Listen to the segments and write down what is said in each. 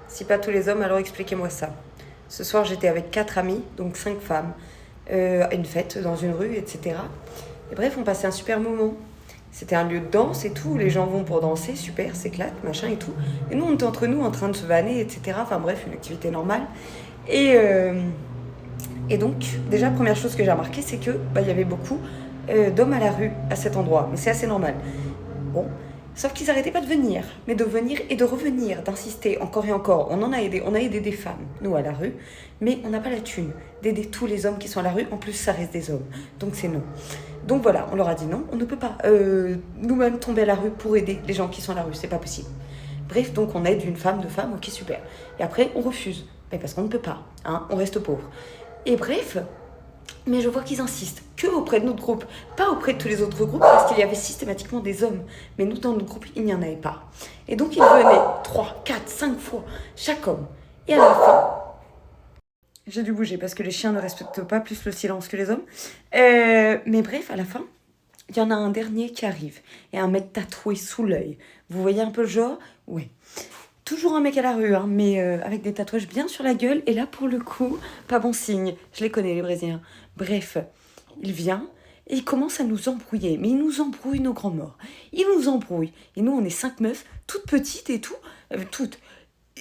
Si pas tous les hommes, alors expliquez-moi ça. Ce soir, j'étais avec 4 amis, donc 5 femmes, à une fête dans une rue, etc. Et bref, on passait un super moment. C'était un lieu de danse et tout, les gens vont pour danser, super, s'éclatent, machin et tout. Et nous, on était entre nous en train de se vanner, etc. Enfin bref, une activité normale. Et, euh, et donc, déjà, première chose que j'ai remarqué, c'est que il y avait beaucoup d'hommes à la rue à cet endroit. Mais c'est assez normal. Bon, sauf qu'ils n'arrêtaient pas de venir, mais de venir et de revenir, d'insister encore et encore. On a aidé des femmes, nous, à la rue, mais on n'a pas la thune d'aider tous les hommes qui sont à la rue. En plus, ça reste des hommes, donc c'est non. Donc voilà, on leur a dit non, on ne peut pas nous-mêmes tomber à la rue pour aider les gens qui sont à la rue, c'est pas possible. Bref, donc on aide une femme, deux femmes, ok super. Et après, on refuse, mais parce qu'on ne peut pas, hein, on reste pauvre. Et bref, mais je vois qu'ils insistent que auprès de notre groupe, pas auprès de tous les autres groupes, parce qu'il y avait systématiquement des hommes. Mais nous, dans notre groupe, il n'y en avait pas. Et donc, ils venaient 3, 4, 5 fois, chaque homme. Et à la fin, j'ai dû bouger parce que les chiens ne respectent pas plus le silence que les hommes. Mais bref, à la fin, il y en a un dernier qui arrive. Et un mec tatoué sous l'œil. Vous voyez un peu le genre? Oui. Toujours un mec à la rue, hein, mais avec des tatouages bien sur la gueule. Et là, pour le coup, pas bon signe. Je les connais, les Brésiliens. Bref, il vient et il commence à nous embrouiller. Mais il nous embrouille, nos grands morts. Il nous embrouille. Et nous, on est 5 meufs, toutes petites et tout. Toutes.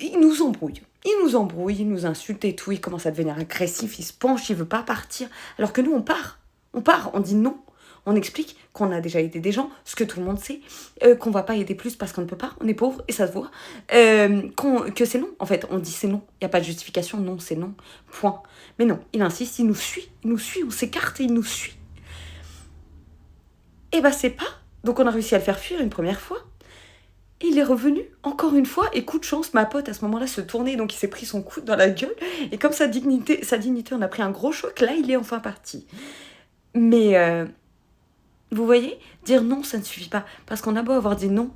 Il nous embrouille. Il nous insulte et tout. Il commence à devenir agressif. Il se penche, il veut pas partir. Alors que nous, on part. On part, on dit non. On explique qu'on a déjà aidé des gens, ce que tout le monde sait, qu'on va pas aider plus parce qu'on ne peut pas, on est pauvre et ça se voit, que c'est non. En fait, on dit c'est non, il n'y a pas de justification, non, c'est non, point. Mais non, il insiste, il nous suit, on s'écarte et il nous suit. Et bah c'est pas. Donc on a réussi à le faire fuir une première fois. Et il est revenu encore une fois, et coup de chance, ma pote à ce moment-là se tournait, donc il s'est pris son coude dans la gueule, et comme sa dignité, on a pris un gros choc, là il est enfin parti. Mais vous voyez, dire non, ça ne suffit pas. Parce qu'on a beau avoir dit non,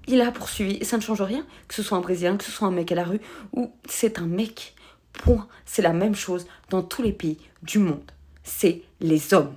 il a poursuivi. Et ça ne change rien, que ce soit un Brésilien, que ce soit un mec à la rue, ou c'est un mec. Point. C'est la même chose dans tous les pays du monde. C'est les hommes.